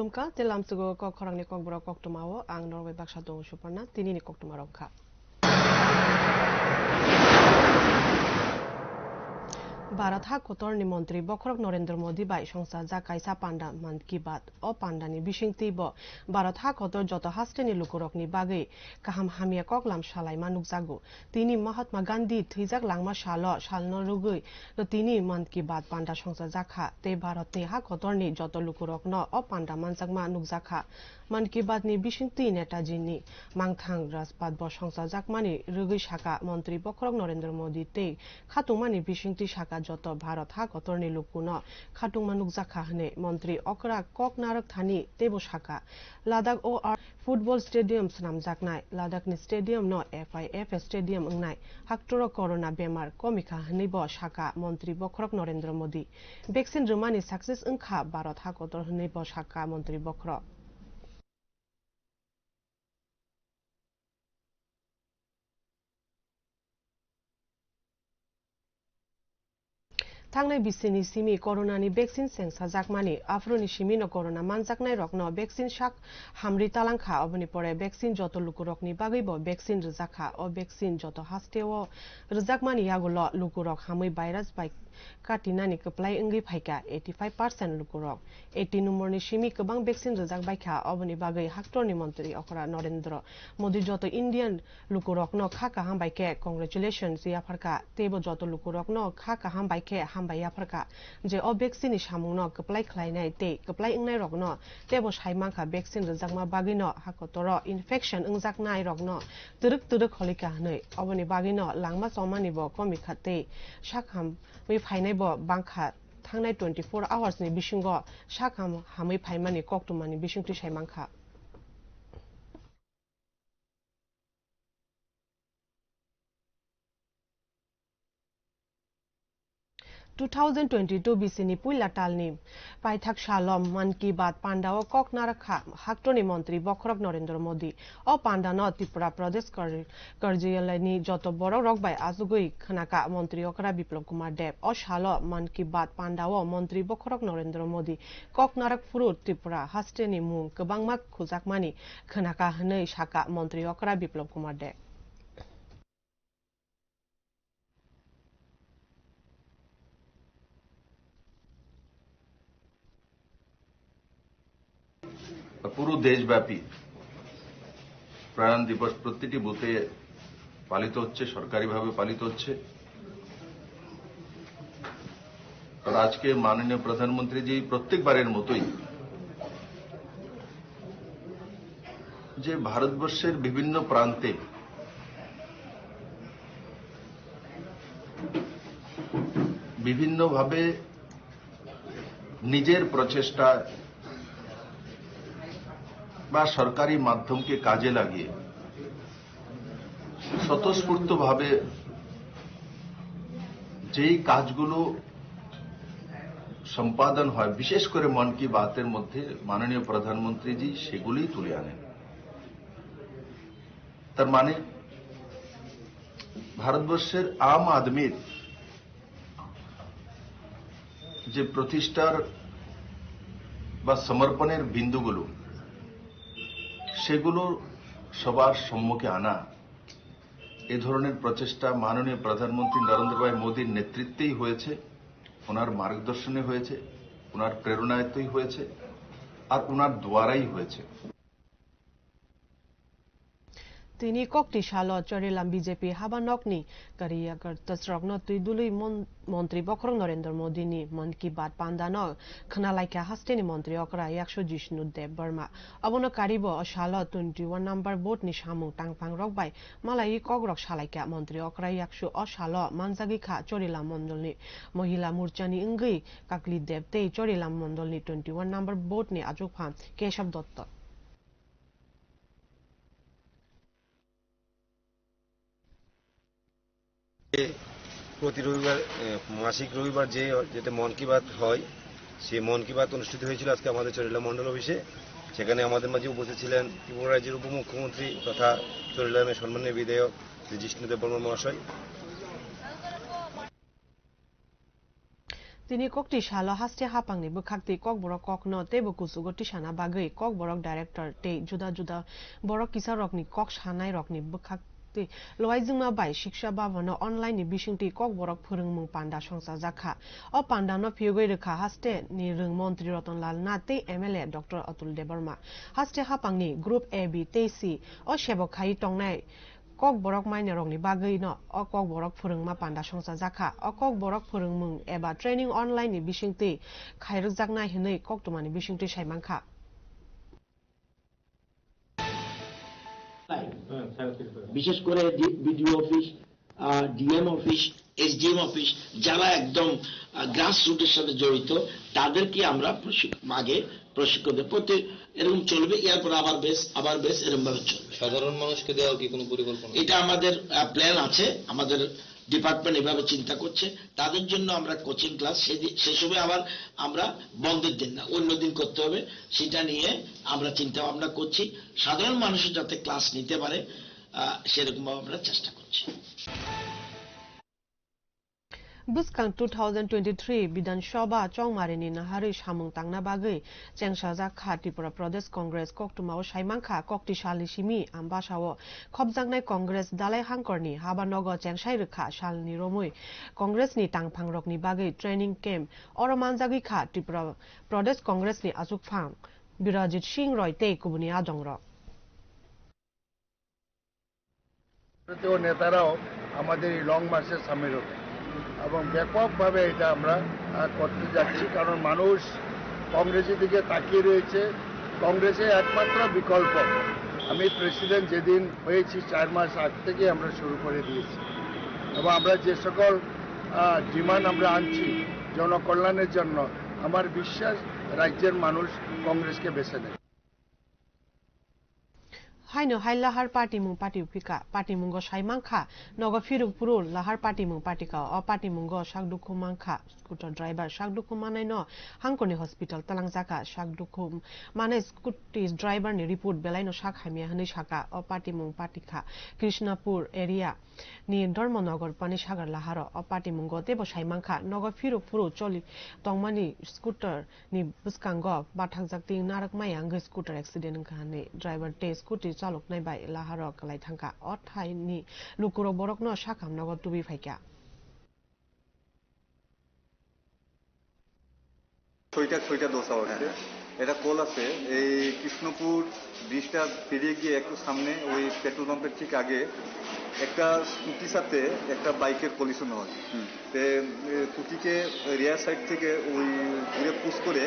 Kulumka, telam sugo Kokborok ni Kokborok Koktwma ang Norway baksa dong Suparna, tini ni Koktwma rongka. Bharat ha kotor ni Mantri Bokrok Narendra Modi bai songsa ja kaisa panda man ki bat o panda ni bisingti bo Bharat ha kotor joto haste ni lukurok ni bagai kaham hamia koklam shalai manuk jago tini Mahatma Gandhi thijak langma shalno rugui no tini man ki bat panda songsa jakha te Bharat ni ha kotor ni joto lukurok no o panda manjakma nukjakha man ki bat ni bisingti netaji ni mangthang rajpat bo songsa jakmani rugui shaka Mantri Bokrok Narendra Modi te khatungmani bisingti shaka joto Bharat ha kotorni lukuno khatung manuk jakha hne Mantri Okra Koknarak thani tebo shaka Ladakh OR football stadium snam jaknai Ladakh ni stadium no FIF stadium ungnai haktoro corona bemar komika hne bo shaka Mantri Bokrok Narendra Modi vaccine rumani success ungkha Bharat ha kotor hne bo shaka Mantri Bokrok Tangnai bisini simi corona ni vaccine sengsa jakmani afroni simi no corona manjaknai rokno vaccine shak hamri talangkha oboni pore vaccine joto lukurok ni bagai bo vaccine rjakha o vaccine joto hasteo rjakmani yagulo lukurok hamui virus bai katinani keplai ungi phaika 85% lukurok 80 number ni simi kebang vaccine rjak baikha oboni bagai haktor ni mantri okra Narendra Modi joto Indian lukurok no kha kaham baike congratulations ya pharka tebo joto lukurok no kha kaham baike hambaya pharka je o vaccine samung no keplai khlainai te keplai ungnai rok no tebo saimangkha vaccine rjakma bagai no hakotoro infection ungjaknai rok no turuk holika hnei oboni bagai no langma chomani bo komi khate sakham wi phainai bo bangkha thangnai 24 hours ni bisingo sakham hamui phaimani Koktwma ni bisingti saimangkha 2022 bisini puila talni paithak shalom man ki baat pandao koknarakha haktoni mantri Bokrok Narendra Modi o pandano Tripura Pradesh Karjayalani joto borok rokbai azugui khanaka mantri okra Biplop Kumar Deb o shalo man ki baat pandao mantri Bokrok Narendra Modi koknarak furu Tripura hasteni mung kebangma khujakmani khanaka hnei shaka mantri okra Biplop Kumar Deb পুরো দেশব্যাপী প্রয়াণ দিবস প্রতিটি বুথে পালিত হচ্ছে সরকারিভাবে পালিত হচ্ছে আর আজকে মাননীয় প্রধানমন্ত্রী জি প্রত্যেকবারের মতোই যে ভারতবর্ষের বিভিন্ন প্রান্তে বিভিন্নভাবে নিজের প্রচেষ্টা বা সরকারি মাধ্যমকে কাজে লাগিয়ে স্বতঃস্ফূর্তভাবে যেই কাজগুলো সম্পাদন হয় বিশেষ করে মন কি বাতের মধ্যে মাননীয় প্রধানমন্ত্রীজি সেগুলোই তুলে আনেন তার মানে ভারতবর্ষের আম আদমির যে প্রতিষ্ঠার বা সমর্পণের বিন্দুগুলো সেগুলো সবার সম্মুখে আনা এই ধরনের প্রচেষ্টা মাননীয় প্রধানমন্ত্রী নরেন্দ্র ভাই মোদীর নেতৃত্বেই হয়েছে ওনার মার্গদর্শনে হয়েছে ওনার প্রেরণায়তেই হয়েছে আর ওনার দ্বারাই হয়েছে তিনি kokti shalo chorilam BJP habanokni kariya tasrokno tuidului mantri Bokrok Narendra Modi ni man ki baat pandano khnalaika hasteni mantri okra 100 Dev Burma abono karibo shalo 21 number boat ni samu tangpang rokbai malai kogrok shalaika mantri okra 100 o shalo manjagi kha chorilam mondolni mohila murchani ingui kakli dev tei chorilam mondolni 21 number boat ni ajukpham Keshav Dotto প্রতি রবিবার মাসিক রবিবার যেটা মন কি বাত হয় সেই মন কি বাত অনুষ্ঠিত হয়েছিল আজকে আমাদের চরিলা মন্ডল অফিসে সেখানে আমাদের মাঝে উপস্থিত ছিলেন ত্রিপুরা রাজ্যের উপমুখ্যমন্ত্রী তথা চরিলামের সম্মানীয় বিধায়ক জিষ্ণু দেব বর্মা মহাশয় তিনি kokti shalo haste hapangni bukhakti kokborok kokno tebo kusugoti shana bagui kokborok director te juda juda borok kisa rokni kok shanai rokni bukhakti loaijingma bai shiksha bhavano online ni bishingti kokborok phurungmung panda songsa jakha o panda no phigoi rekha haste ni rung mantri Ratanlal Nate MLA Dr. Atul Debarma haste hapangni group AB tesi o shebokhai tongnai kokborok maine rokni bagui no o kokborok phurungma panda songsa jakha o kokborok phurungmung eba training online ni bishingti khairukjaknai hinui koktwmani bishingti saimangkha বিশেষ করে BDO office DM office SDM office যারা একদম গ্রাস রুটের সাথে জড়িত তাদেরকে আমরা আগে প্রশিক্ষণ দেব প্রতি এরকম চলবে এরপর আবার বেশ এরকম ভাবে চলবে সাধারণ মানুষকে দেওয়ার কি কোনো পরিকল্পনা এটা আমাদের প্ল্যান আছে আমাদের ডিপার্টমেন্ট এভাবে চিন্তা করছে তাদের জন্য আমরা কোচিং ক্লাস সেসবে আবার আমরা বন্ধের দিন না অন্য দিন করতে হবে সেটা নিয়ে আমরা চিন্তা ভাবনা করছি সাধারণ মানুষের যাতে ক্লাস নিতে পারে সেরকম ভাবে আমরা চেষ্টা করছি Buskang 2023 Bidan Shoba Chongmarini Nahari Shamung Tangna Bagui Chengsha Jakha Tripura Pradesh Congress Koktwma o Saimangkha Kokti Shali Shimi Ambashawo Khobjangnai Congress Dalai Hangkorni Habanogo Chengsai Rekha Shalni Romui Congress ni Tangpangrokni Bagui Training Camp Oromanjagi Kha Tripura Pradesh Congress ni Azukphang Birajit Singh Roy Te Kubuni Adongrok ভারতীয় নেতারাও আমাদের এই long মার্চে সামিল হবে এবং ব্যাপকভাবে এটা আমরা করতে যাচ্ছি কারণ মানুষ কংগ্রেসের দিকে তাকিয়ে রয়েছে কংগ্রেসের একমাত্র বিকল্প আমি প্রেসিডেন্ট যেদিন হয়েছি 4 মাস আগ থেকে আমরা শুরু করে দিয়েছি এবং আমরা যে সকল ডিমান্ড আমরা আনছি জনকল্যাণের জন্য আমার বিশ্বাস রাজ্যের মানুষ কংগ্রেসকে বেছে নেয় Haino hai lahar party mung party upika party mungo saimangkha nogo firuk purul lahar party mung party ka o party mungo sakdukhu mangkha scooter driver sakdukhu manai no hangkoni hospital talangjaka sakdukhu mane scooty driver ni report belai no sakhamia hani saka o party mung party kha Krishnapur area ni Dharmanagar pani sagar laharo o party mungo tebo saimangkha nogo firuk purul choli tongmani scooter ni buskango bathakjakti narakmai ang scooter accident khane driver te scooty চালক নাই by লাহারক লাই থাঙ্কা অথাই নি লুকুরো বরক ন succumb নগদ টুবি ফাইকা ছয়টা দোসা হচ্ছে এটা call আছে এই কৃষ্ণপুর ব্রিজটা পেরিয়ে গিয়ে একটু সামনে ওই পেট্রোল পাম্পের ঠিক আগে একটা স্কুটির সাথে একটা বাইকের কলিশন হয় স্কুটিকে রিয়ার সাইড থেকে ওই ঘুরে পুশ করে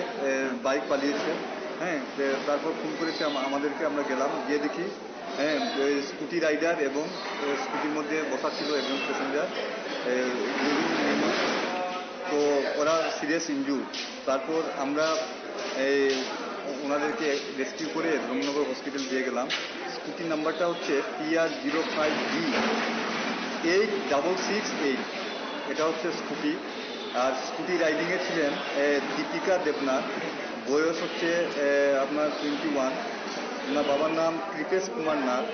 বাইক পালিয়েছে হ্যাঁ তারপর ফোন করেছে আমাদেরকে আমরা গেলাম গিয়ে দেখি হ্যাঁ স্কুটি রাইডার এবং স্কুটির মধ্যে বসা ছিল একজন প্যাসেঞ্জার তো ওরা সিরিয়াস ইনজুর তারপর আমরা ওনাদেরকে রেস্কিউ করে ধর্মনগর হসপিটাল দিয়ে গেলাম স্কুটির নাম্বারটা হচ্ছে PR05D8668 এটা হচ্ছে স্কুটি আর স্কুটি রাইডিংয়ে ছিলেন দীপিকা দেবনাথ বয়স হচ্ছে আপনার 21 ওনার বাবার নাম কৃপেশ কুমার নাথ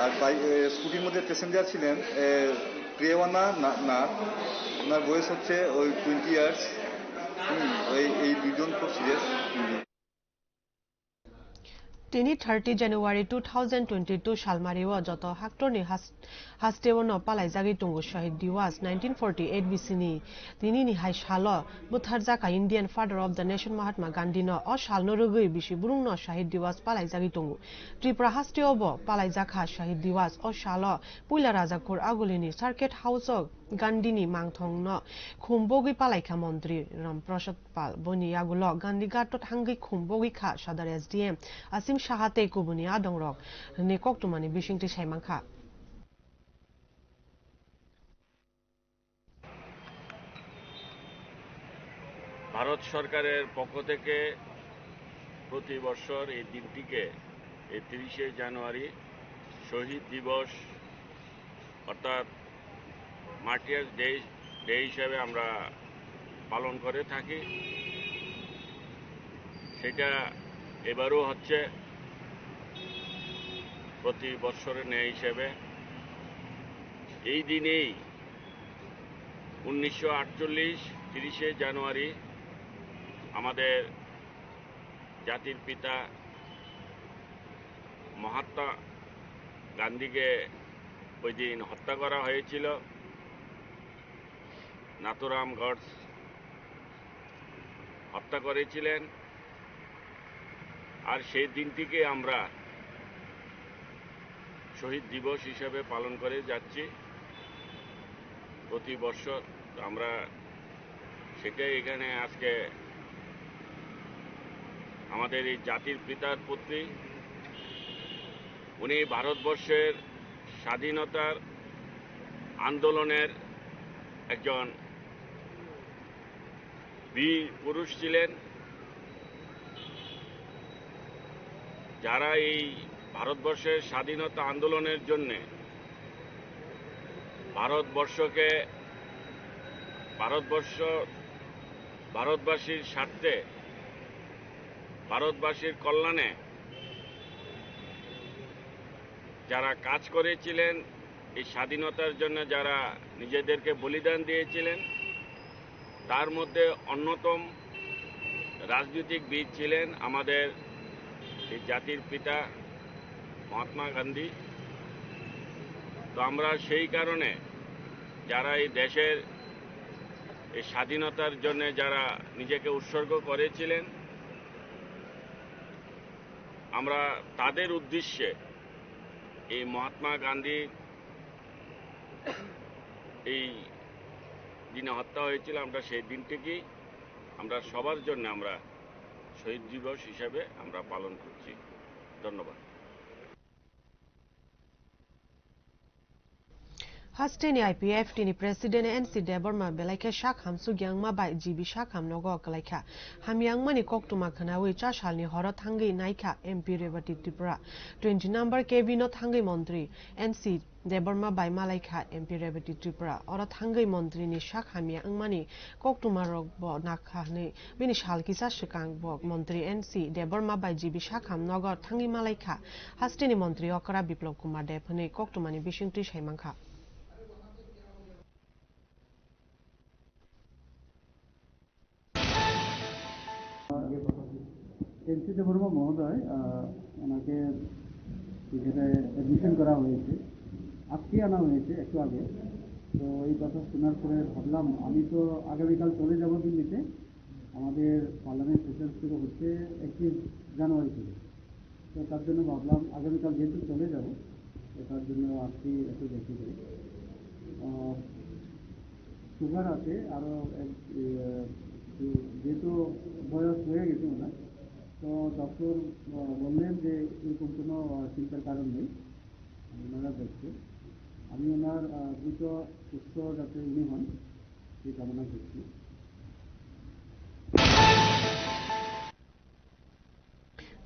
আর স্কুটির মধ্যে প্যাসেঞ্জার ছিলেন প্রিয়না নাথ ওনার বয়স হচ্ছে ওই 20 ইয়ার্স এই দুজন খুব সিরিয়াস তিনি 30 January 2022 সালমারিও যত হাক্টরনি হাস্তেওনো পালাই জাগি টঙ্গু শহীদ দিওয়াস 1948 বিসিনি তিনি নি হাই সাল বুথার জাকা Indian father of the nation Mahatma Gandhi ন অ সালনো রগৈ বিসি বুরুং ন শহীদ দিওয়াস পালাই জাগি টঙ্গু ত্রিপুরা হাস্তেওব পালাই জাখা শহীদ দিওয়াস অ সাল পুইলা রাজাকুর আগুলিনি সার্কিট হাউস গান্ধীনি মাংথং ন খুমবগি পালাইখা মন্ত্রী রামপ্রসাদ পাল বনি আগুল গান্ধী ঘাটত হাঙ্গি খুমবগি খা সাদার SDM আসিম সাহাতে কুবুনি আদংরক নে কোক্তমানি বিশিংটি সাইমাংখা ভারত সরকারের পক্ষ থেকে প্রতি বছর এই দিনটিকে এই 30শে জানুয়ারি শহীদ দিবস অর্থাৎ মার্টিয়ার্স ডে হিসাবে আমরা পালন করে থাকি সেটা এবারও হচ্ছে প্রতি বছরের ন্যায় হিসেবে এই দিনেই 1948 30শে জানুয়ারি আমাদের জাতির পিতা মহাত্মা গান্ধীকে ওই দিন হত্যা করা হয়েছিল। নাথুরাম গডস হত্যা করেছিলেন। আর সেই দিনটিকে আমরা শহীদ দিবস হিসেবে পালন করে যাচ্ছি প্রতি বছর। আমরা সেটাই এখানে আজকে আমাদের এই জাতির পিতার পুত্রী, উনি ভারতবর্ষের স্বাধীনতার আন্দোলনের একজন বীর পুরুষ ছিলেন, যারা এই ভারতবর্ষের স্বাধীনতা আন্দোলনের জন্য ভারতবাসীর স্বার্থে, ভারতবাসীর কল্যাণে যারা কাজ করেছিলেন, এই স্বাধীনতার জন্য যারা নিজেদেরকে বলিদান দিয়েছিলেন, তার মধ্যে অন্যতম রাজনৈতিক বীর ছিলেন আমাদের এই জাতির পিতা মহাত্মা গান্ধী। তো আমরা সেই কারণে যারা এই দেশের এই স্বাধীনতার জন্য যারা নিজেকে উৎসর্গ করেছিলেন, আমরা তাদের উদ্দেশ্যে এই মহাত্মা গান্ধী এই দিনে হত্যা হয়েছিল, আমরা সেই দিনটিকেই আমরা সবার জন্য আমরা শহীদ দিবস হিসাবে আমরা পালন করছি। ধন্যবাদ। Hasteni IPF tini President NC Deborma Belaike Shak Hamsu Gyangma Bai GB Shak Ham Nogo Kalaika Hamyangma ni Koktwma Khanawi Chashal ni Horo Thangi Naika MP Revati Tripura 20 number KV no Thangi Montri NC Deborma Bai Malaika MP Revati Tripura Ora Thangi Montri ni Shak Hamyangma ni Koktwma Rog Bo Nakha ni Bini Shal Kisa Shikang Bo Montri NC Deborma Bai GB Shak Ham Nogo Thangi Malaika Hasteni Montri Okara Biplop Kumar Deb ni Koktwma ni Bishingti Shaimangkha NC Debbarma মহোদয় ওনাকে এখানে admission করা হয়েছে, আজকে আনা হয়েছে একটু আগে। তো এই কথা শোনার পরে ভাবলাম আমি তো আগামীকাল চলে যাব দিল্লিতে, আমাদের পার্লামেন্ট সেশন শুরু হচ্ছে 21 জানুয়ারি থেকে। তো তার জন্য ভাবলাম আগামীকাল যেহেতু চলে যাব, তো তার জন্য আজকে একটু দেখে যাই। সুগার আছে, আরও যেহেতু বয়স হয়ে গেছে ওনার, তো ডক্টর বললেন যে এরকম কোনো চিন্তার কারণ নেই, ওনারা দেখছে। আমি ওনার দ্রুত সুস্থ যাতে উনি হন সেই কামনা করছি।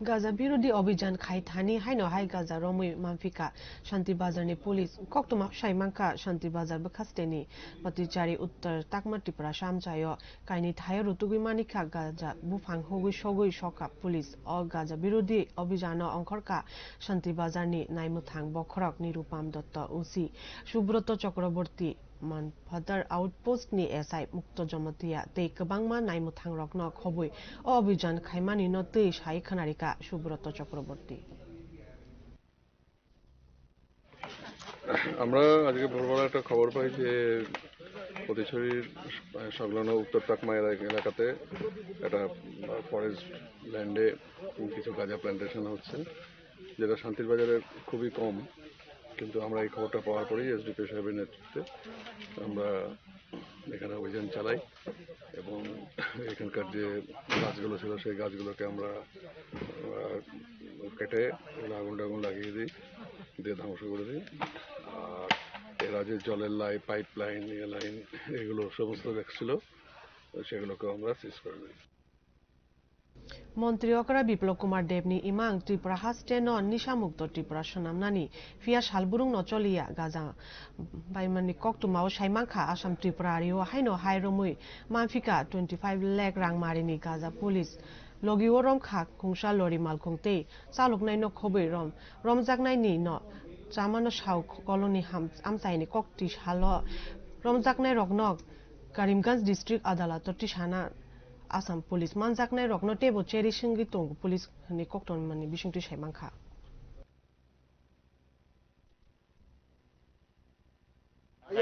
Gaza বিরোধী অভিযান খাইথানি হাইনো হাই গাজা রমুই মানফিকা শান্তি বাজারনি পুলিশ কক্তমা সাইমাংকা শান্তি বাজার বখাস্তেনি পতিচারি উত্তর তাকমা ত্রিপুরা সামচায় কাইনি থায় রুতুগুই মানিকা গাজা বুফাং হগুই সগুই সকা পুলিশ অ গাজা বিরোধী অভিযান অঙ্করকা শান্তি বাজারনি নাইমুথাং বখরক নিরুপাম দত্ত উসি সুব্রত চক্রবর্তী মান ফাদার আউটপোস্ট ni SI মুক্ত জমতিয়া tei kwbangma naimmuthang rokno khobui o অভিযান খাইমানি no tei sai khonarika Subrata Chakraborty. আমরা আজকে ভোরবেলা একটা খবর পাই যে পতিছড়ির সংলগ্ন উত্তর তাকমা এলাকাতে একটা ফরেস্ট ল্যান্ডে কিছু গাঁজা প্ল্যান্টেশন হচ্ছে, যেটা শান্তির বাজারে খুবই কম। কিন্তু আমরা এই খবরটা পাওয়ার পরেই এসডিপি সাহেবের নেতৃত্বে আমরা এখানে অভিযান চালাই এবং এখানকার যে গাছগুলো ছিল সেই গাছগুলোকে আমরা কেটে আগুন টাগুন লাগিয়ে দিই, দিয়ে ধ্বংস করে দিই। আর এরা যে জলের পাইপ লাইন, লাইন এগুলো সমস্ত দেখছিল সেগুলোকে আমরা সিজ করে দিই। মন্ত্রী অকরা বিপ্লব কুমার দেবনি ইমাং ত্রিপুরা হাস্টে ন নিশামুক্ত ত্রিপুরা সোনামনানি ফিয়া সালবুরুং নচলিয়া Gaza বাইমানি কক্তমাও সাইমাংখা Assam Tripura Arroyo হাইনো হাইরমুই মানফিকা 25 lakh রাংমারিনি Gaza police লগিও রমখা খুংসা lorry মালখংতে চালুকনাই ন খবৈ রমজাকনাইনি ন চামানো সাউ কলনি আমসাইনি কক্তি সাল রমজাকনাই রকনক Karimganj district adalat tisana Assam police manjaknai rokno tebo cheri singi tongu police ni Koktwma ni bisingti saimangkha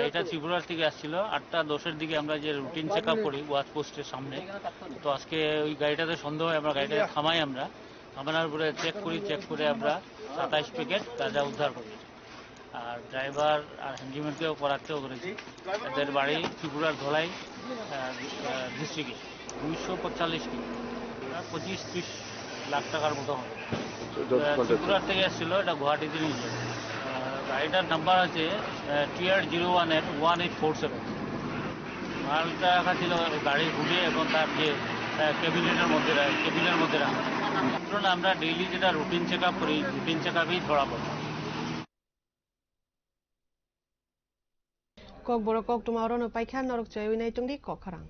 এটা ত্রিপুরা থেকে আসছিল 8:10 দিকে আমরা যে রুটিন চেকআপ করি ওয়াচ পোস্টের সামনে তো আজকে ওই গাড়িটাতে সন্দেহ হয় আমরা গাড়িটা থামাই আমরা থামানোর পরে চেক করে আমরা 27 প্যাকেট গাঁজা উদ্ধার করি আর ড্রাইভার আর হ্যান্ডিম্যানকেও করাতেও করেছি এদের বাড়ি ত্রিপুরার ধলাই ডিস্ট্রিক্টে 245 কেজি 25-30 লাখ টাকার মতো হবে ত্রিপুরার থেকে এসেছিল এটা গুয়াহাটিতে নিয়ে যাবে গাড়িটার নাম্বার আছে TR011847 মালটা রাখা ছিল গাড়ির হুডে এবং তার যে কেবিনের মধ্যে রাখা আমরা ডেইলি যেটা রুটিন চেক আপ করি রুটিন চেক আপেই ধরা পড়ে Kokborok Koktwma rono paikhan norok chaywi nai tungdi kokharang